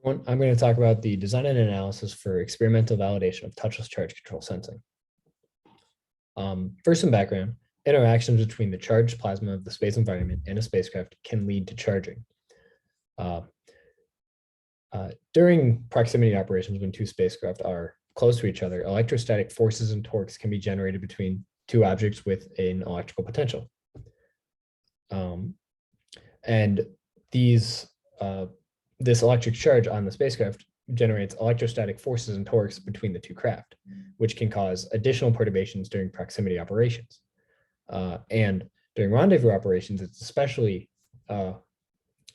I'm going to talk about the design and analysis for experimental validation of touchless charge control sensing. First, some background. Interactions between the charged plasma of the space environment and a spacecraft can lead to charging. During proximity operations, when two spacecraft are close to each other, electrostatic forces and torques can be generated between two objects with an electrical potential. And this electric charge on the spacecraft generates electrostatic forces and torques between the two craft, which can cause additional perturbations during proximity operations. And during rendezvous operations,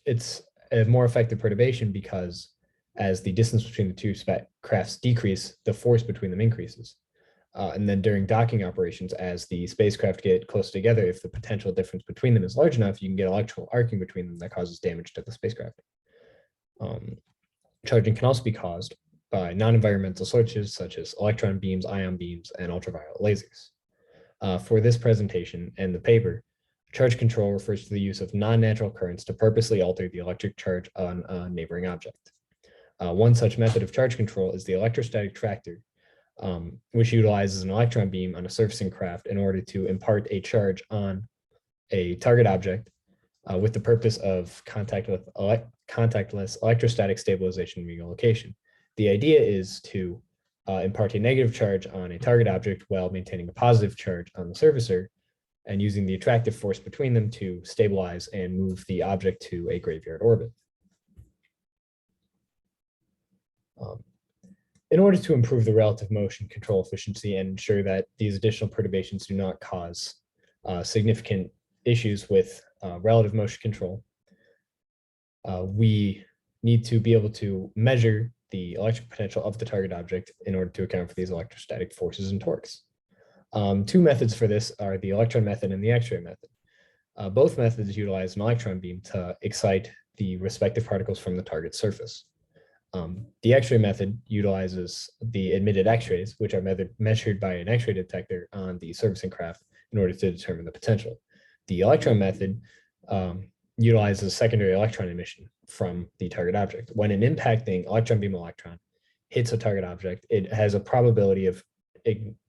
it's a more effective perturbation because as the distance between the two crafts decrease, the force between them increases. And then during docking operations, as the spacecraft get close together, if the potential difference between them is large enough, you can get electrical arcing between them that causes damage to the spacecraft. Charging can also be caused by non-environmental sources such as electron beams, ion beams, and ultraviolet lasers. For this presentation and the paper, charge control refers to the use of non-natural currents to purposely alter the electric charge on a neighboring object. One such method of charge control is the electrostatic tractor, which utilizes an electron beam on a surfacing craft in order to impart a charge on a target object with the purpose of contactless electrostatic stabilization and relocation. The idea is to impart a negative charge on a target object while maintaining a positive charge on the surfacer and using the attractive force between them to stabilize and move the object to a graveyard orbit. In order to improve the relative motion control efficiency and ensure that these additional perturbations do not cause significant issues with relative motion control, we need to be able to measure the electric potential of the target object in order to account for these electrostatic forces and torques. Two methods for this are the electron method and the X-ray method. Both methods utilize an electron beam to excite the respective particles from the target surface. The X-ray method utilizes the emitted X-rays, which are measured by an X-ray detector on the surfacing craft in order to determine the potential. The electron method utilizes secondary electron emission from the target object. When an impacting electron beam electron hits a target object, it has a probability of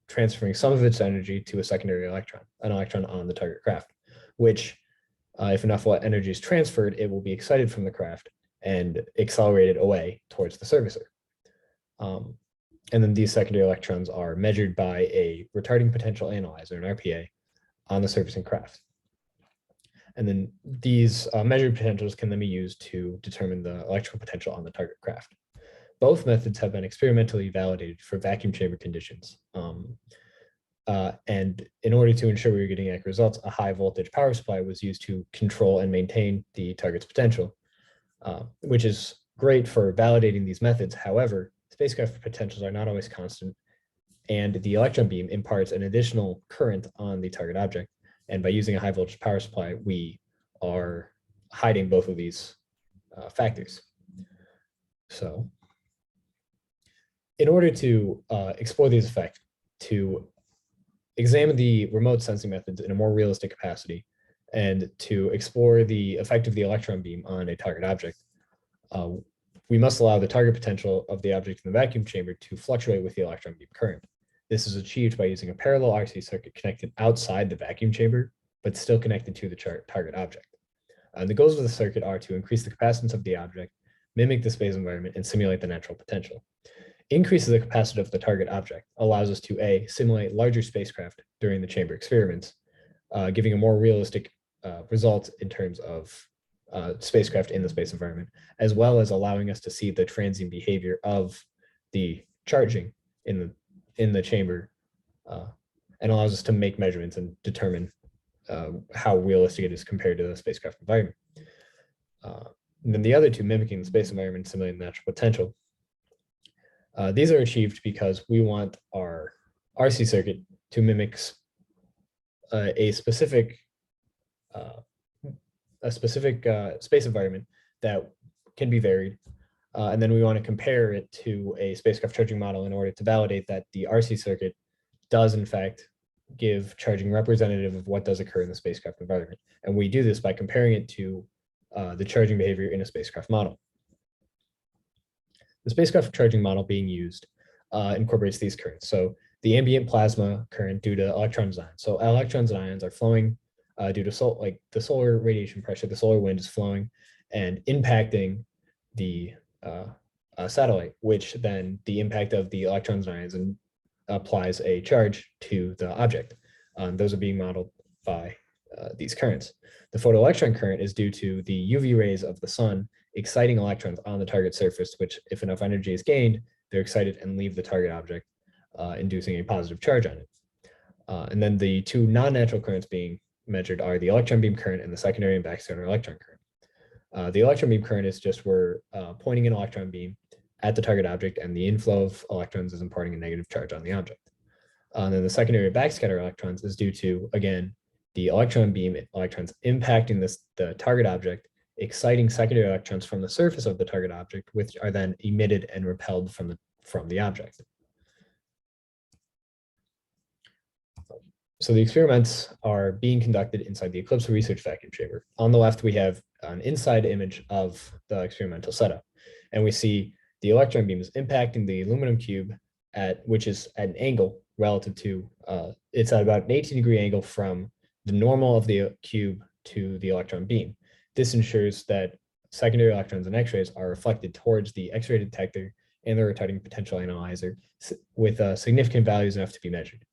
transferring some of its energy to a secondary electron, an electron on the target craft, which if enough energy is transferred, it will be excited from the craft and accelerated away towards the surfacer. And then these secondary electrons are measured by a retarding potential analyzer, an RPA, on the surfacing craft. And then these measured potentials can then be used to determine the electrical potential on the target craft. Both methods have been experimentally validated for vacuum chamber conditions. And in order to ensure we were getting accurate results, a high voltage power supply was used to control and maintain the target's potential, which is great for validating these methods. However, spacecraft potentials are not always constant, and the electron beam imparts an additional current on the target object. And by using a high voltage power supply, we are hiding both of these factors. So in order to explore these effects, to examine the remote sensing methods in a more realistic capacity, and to explore the effect of the electron beam on a target object, we must allow the target potential of the object in the vacuum chamber to fluctuate with the electron beam current. This is achieved by using a parallel RC circuit connected outside the vacuum chamber, but still connected to the target object. The goals of the circuit are to increase the capacitance of the object, mimic the space environment, and simulate the natural potential. Increases the capacitance of the target object allows us to A, simulate larger spacecraft during the chamber experiments, giving a more realistic result in terms of spacecraft in the space environment, as well as allowing us to see the transient behavior of the charging in the chamber, and allows us to make measurements and determine how realistic it is compared to the spacecraft environment. And then the other two, mimicking the space environment, simulating the natural potential. These are achieved because we want our RC circuit to mimic a specific space environment that can be varied. And then we want to compare it to a spacecraft charging model in order to validate that the RC circuit does in fact give charging representative of what does occur in the spacecraft environment. And we do this by comparing it to the charging behavior in a spacecraft model. The spacecraft charging model being used incorporates these currents. So the ambient plasma current due to electrons and ions. So electrons and ions are flowing due to the solar radiation pressure, the solar wind is flowing and impacting the satellite, which then the impact of the electrons and ions and applies a charge to the object. Those are being modeled by these currents. The photoelectron current is due to the UV rays of the sun exciting electrons on the target surface, which if enough energy is gained, they're excited and leave the target object, inducing a positive charge on it. And then the two non-natural currents being measured are the electron beam current and the secondary and backscatter electron current. The electron beam current is just we're pointing an electron beam at the target object, and the inflow of electrons is imparting a negative charge on the object. And then the secondary backscatter electrons is due to, again, the electron beam electrons impacting the target object, exciting secondary electrons from the surface of the target object, which are then emitted and repelled from the object. So the experiments are being conducted inside the Eclipse Research Vacuum Chamber. On the left, we have an inside image of the experimental setup, and we see the electron beam is impacting the aluminum cube which is at an angle relative to, it's at about an 18-degree angle from the normal of the cube to the electron beam. This ensures that secondary electrons and X-rays are reflected towards the X-ray detector and the retarding potential analyzer with significant values enough to be measured.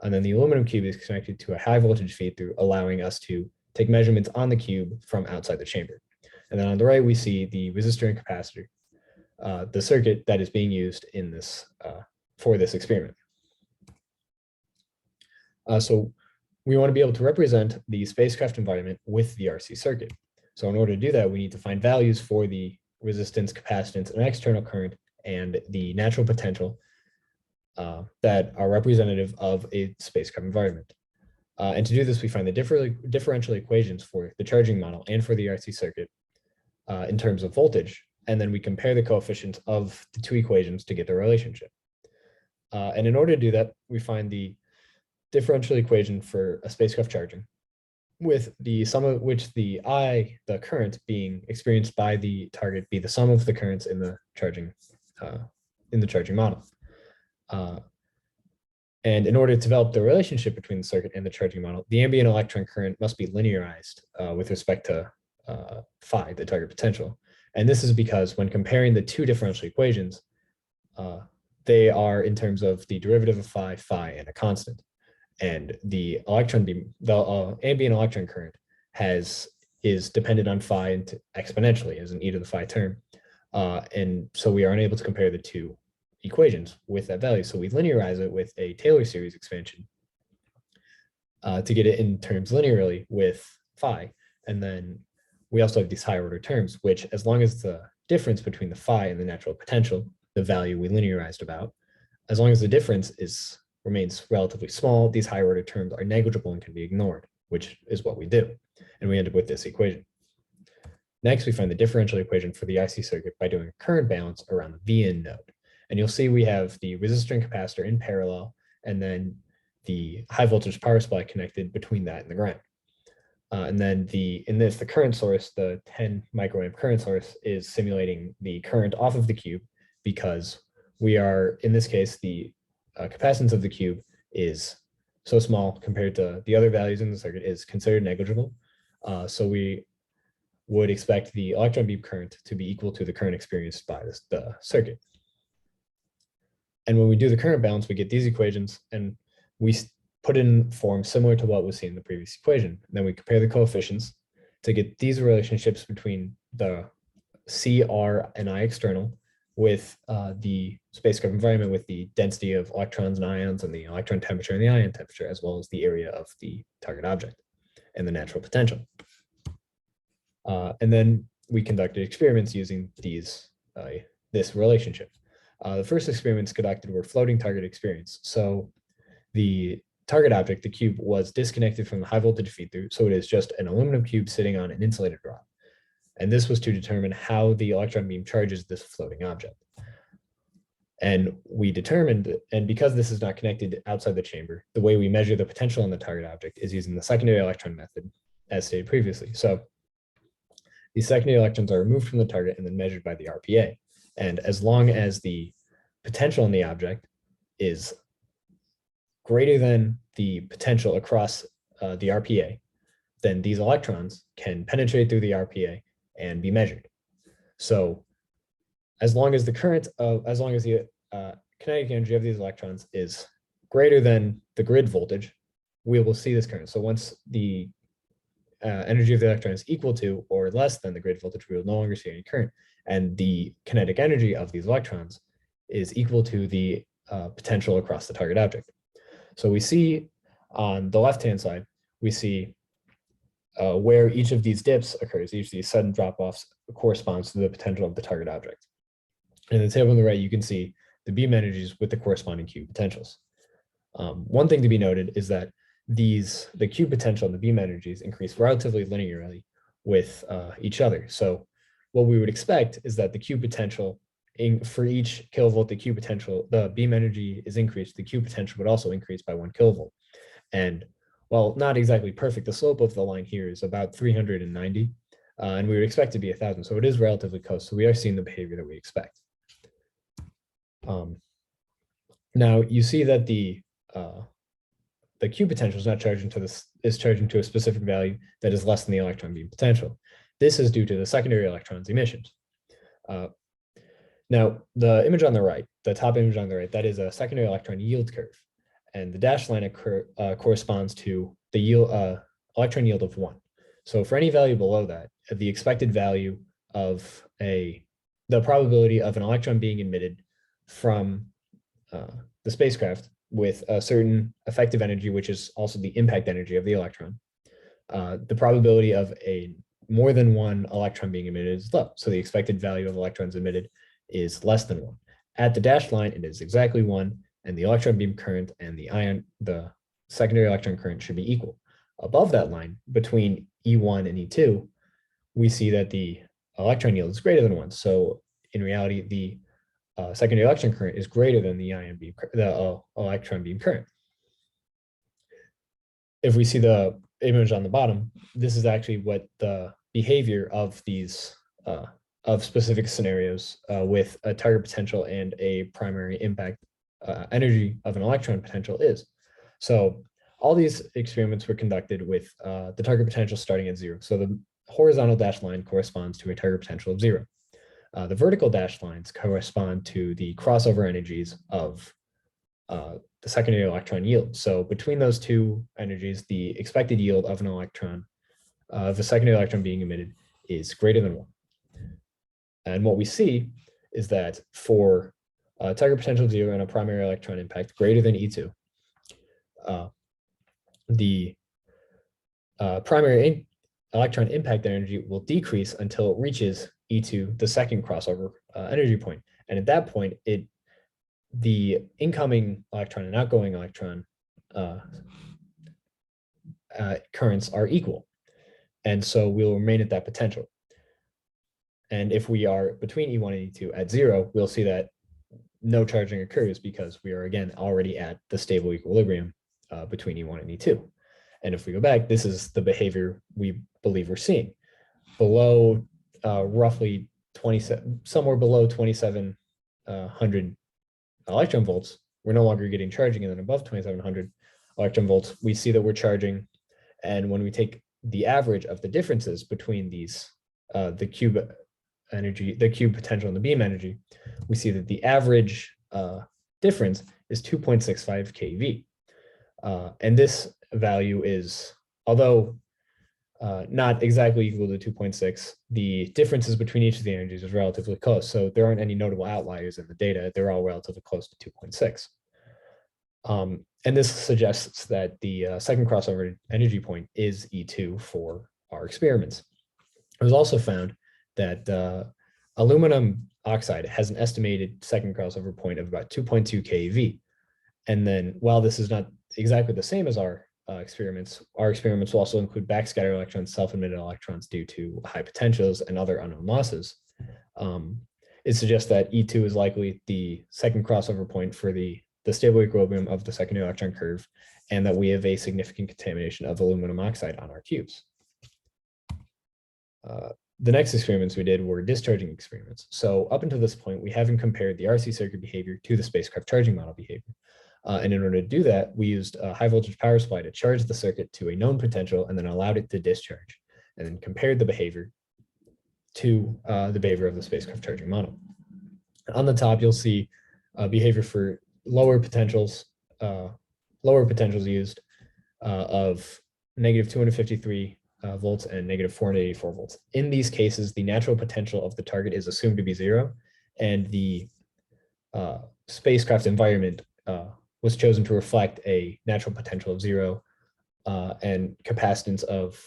And then the aluminum cube is connected to a high voltage feed through, allowing us to take measurements on the cube from outside the chamber. And then on the right, we see the resistor and capacitor, the circuit that is being used in this for this experiment. So we want to be able to represent the spacecraft environment with the RC circuit. So in order to do that, we need to find values for the resistance, capacitance, and external current, and the natural potential that are representative of a spacecraft environment. And to do this, we find the differential equations for the charging model and for the RC circuit in terms of voltage, and then we compare the coefficients of the two equations to get the relationship. And in order to do that, we find the differential equation for a spacecraft charging, with the sum of which the current being experienced by the target be the sum of the currents in the charging model. And in order to develop the relationship between the circuit and the charging model, the ambient electron current must be linearized with respect to phi, the target potential. And this is because when comparing the two differential equations, they are in terms of the derivative of phi, and a constant. And the electron beam, the ambient electron current is dependent on phi exponentially as an e to the phi term. And so we are unable to compare the two equations with that value. So we linearize it with a Taylor series expansion to get it in terms linearly with phi. And then we also have these higher order terms, which as long as the difference between the phi and the natural potential, the value we linearized about, as long as the difference remains relatively small, these higher order terms are negligible and can be ignored, which is what we do. And we end up with this equation. Next, we find the differential equation for the IC circuit by doing a current balance around the Vn node. And you'll see we have the resistor and capacitor in parallel, and then the high voltage power supply connected between that and the ground. And then the current source, the 10 microamp current source, is simulating the current off of the cube, because we are, in this case, the capacitance of the cube is so small compared to the other values in the circuit is considered negligible. So we would expect the electron beam current to be equal to the current experienced by the circuit. And when we do the current balance, we get these equations, and we put in forms similar to what was seen in the previous equation. And then we compare the coefficients to get these relationships between the C, R, and I external with the spacecraft environment, with the density of electrons and ions and the electron temperature and the ion temperature, as well as the area of the target object and the natural potential. And then we conducted experiments using this relationship. The first experiments conducted were floating target experiments. So the target object, the cube, was disconnected from the high voltage feed through. So it is just an aluminum cube sitting on an insulated rod. And this was to determine how the electron beam charges this floating object. And we determined, and because this is not connected outside the chamber, the way we measure the potential on the target object is using the secondary electron method, as stated previously. So these secondary electrons are removed from the target and then measured by the RPA. And as long as the potential in the object is greater than the potential across the RPA, then these electrons can penetrate through the RPA and be measured. So as long as the kinetic energy of these electrons is greater than the grid voltage, we will see this current. So once the energy of the electron is equal to or less than the grid voltage, we will no longer see any current. And the kinetic energy of these electrons is equal to the potential across the target object. So we see on the left-hand side, we see where each of these dips occurs. Each of these sudden drop-offs corresponds to the potential of the target object. In the table on the right, you can see the beam energies with the corresponding Q potentials. One thing to be noted is that the Q potential and the beam energies increase relatively linearly with each other. So what we would expect is that the Q potential, for each kilovolt, the beam energy is increased, the Q potential would also increase by 1 kilovolt. And while not exactly perfect, the slope of the line here is about 390, and we would expect to be 1,000. So it is relatively close. So we are seeing the behavior that we expect. Now you see that the Q potential is not charging to charging to a specific value that is less than the electron beam potential. This is due to the secondary electrons emissions. Now the image on the right, the top image on the right, that is a secondary electron yield curve, and the dashed line corresponds to the yield, electron yield of 1. So for any value below that, the expected value of the probability of an electron being emitted from the spacecraft with a certain effective energy, which is also the impact energy of the electron, the probability of more than one electron being emitted is low. So the expected value of electrons emitted is less than 1. At the dashed line, it is exactly 1, and the electron beam current and the secondary electron current should be equal. Above that line, between E1 and E2, we see that the electron yield is greater than 1. So in reality, the secondary electron current is greater than the electron beam current. If we see the image on the bottom, this is actually what the behavior of these of specific scenarios with a target potential and a primary impact energy of an electron potential is. So all these experiments were conducted with the target potential starting at 0. So the horizontal dashed line corresponds to a target potential of 0. The vertical dashed lines correspond to the crossover energies of the secondary electron yield. So between those two energies, the expected yield of an electron, of a secondary electron being emitted, is greater than 1. And what we see is that for a target potential of 0 and a primary electron impact greater than E2, the primary electron impact energy will decrease until it reaches E2, the second crossover energy point. And at that point, the incoming electron and outgoing electron currents are equal. And so we'll remain at that potential. And if we are between E1 and E2 at 0, we'll see that no charging occurs because we are, again, already at the stable equilibrium between E1 and E2. And if we go back, this is the behavior we believe we're seeing. Below roughly somewhere below 2,700 electron volts, we're no longer getting charging. And then above 2,700 electron volts, we see that we're charging. And when we take the average of the differences between these, the cube energy, the cube potential and the beam energy, we see that the average difference is 2.65 keV. And this value is, although not exactly equal to 2.6, the differences between each of the energies is relatively close. So there aren't any notable outliers in the data. They're all relatively close to 2.6. And this suggests that the second crossover energy point is E2 for our experiments. It was also found that aluminum oxide has an estimated second crossover point of about 2.2 keV. And then while this is not exactly the same as our experiments will also include backscatter electrons, self-emitted electrons due to high potentials and other unknown losses. It suggests that E2 is likely the second crossover point for the stable equilibrium of the secondary electron curve, and that we have a significant contamination of aluminum oxide on our cubes. The next experiments we did were discharging experiments. So up until this point, we haven't compared the RC circuit behavior to the spacecraft charging model behavior. And in order to do that, we used a high voltage power supply to charge the circuit to a known potential and then allowed it to discharge, and then compared the behavior to the behavior of the spacecraft charging model. On the top, you'll see behavior for lower potentials used of negative 253 volts and negative 484 volts. In these cases, the natural potential of the target is assumed to be 0, and the spacecraft environment was chosen to reflect a natural potential of 0 and capacitance of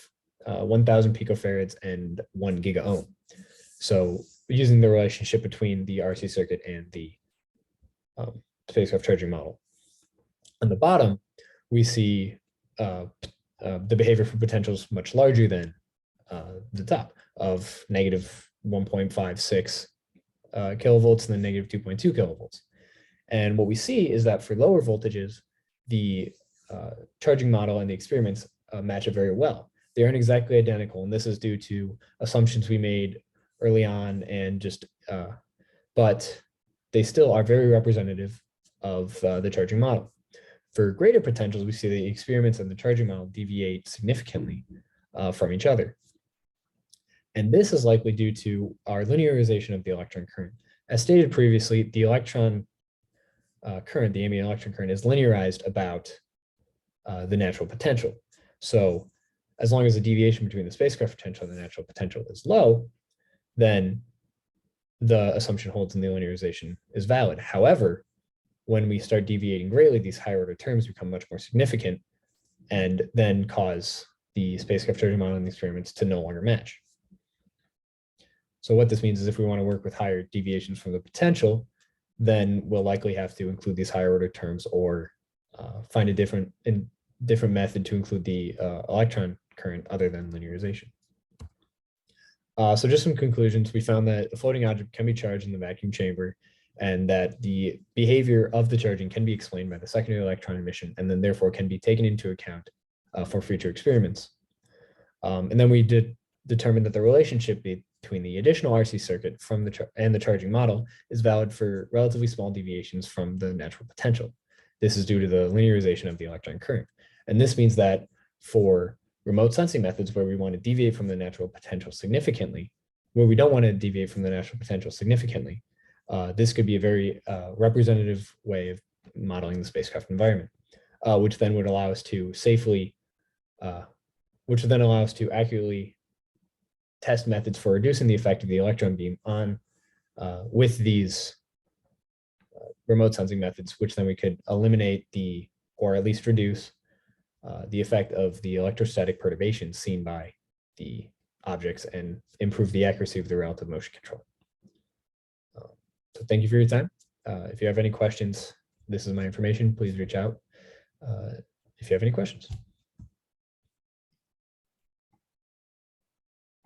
1,000 picofarads and 1 gigaohm. So using the relationship between the RC circuit and the spacecraft charging model. On the bottom, we see the behavior for potentials much larger than the top of negative 1.56 kilovolts and then negative 2.2 kilovolts. And what we see is that for lower voltages, the charging model and the experiments match up very well. They aren't exactly identical, and this is due to assumptions we made early on, and just, but they still are very representative of the charging model. For greater potentials, we see the experiments and the charging model deviate significantly from each other. And this is likely due to our linearization of the electron current. As stated previously, the electron current, the ambient electron current, is linearized about the natural potential. So as long as the deviation between the spacecraft potential and the natural potential is low, then the assumption holds and the linearization is valid. However, when we start deviating greatly, these higher order terms become much more significant and then cause the spacecraft charging model and the experiments to no longer match. So what this means is if we want to work with higher deviations from the potential, then we'll likely have to include these higher order terms or find a different method to include the electron current other than linearization. So just some conclusions. We found that a floating object can be charged in the vacuum chamber, and that the behavior of the charging can be explained by the secondary electron emission, and then therefore can be taken into account for future experiments. And then we did determine that the relationship between the additional RC circuit from and the charging model is valid for relatively small deviations from the natural potential. This is due to the linearization of the electron current. And this means that for remote sensing methods where we want to deviate from the natural potential significantly, where we don't want to deviate from the natural potential significantly, this could be a very representative way of modeling the spacecraft environment, which then would allow us to accurately test methods for reducing the effect of the electron beam on with these remote sensing methods, which then we could eliminate or at least reduce the effect of the electrostatic perturbations seen by the objects and improve the accuracy of the relative motion control. So thank you for your time. If you have any questions, this is my information. Please reach out if you have any questions.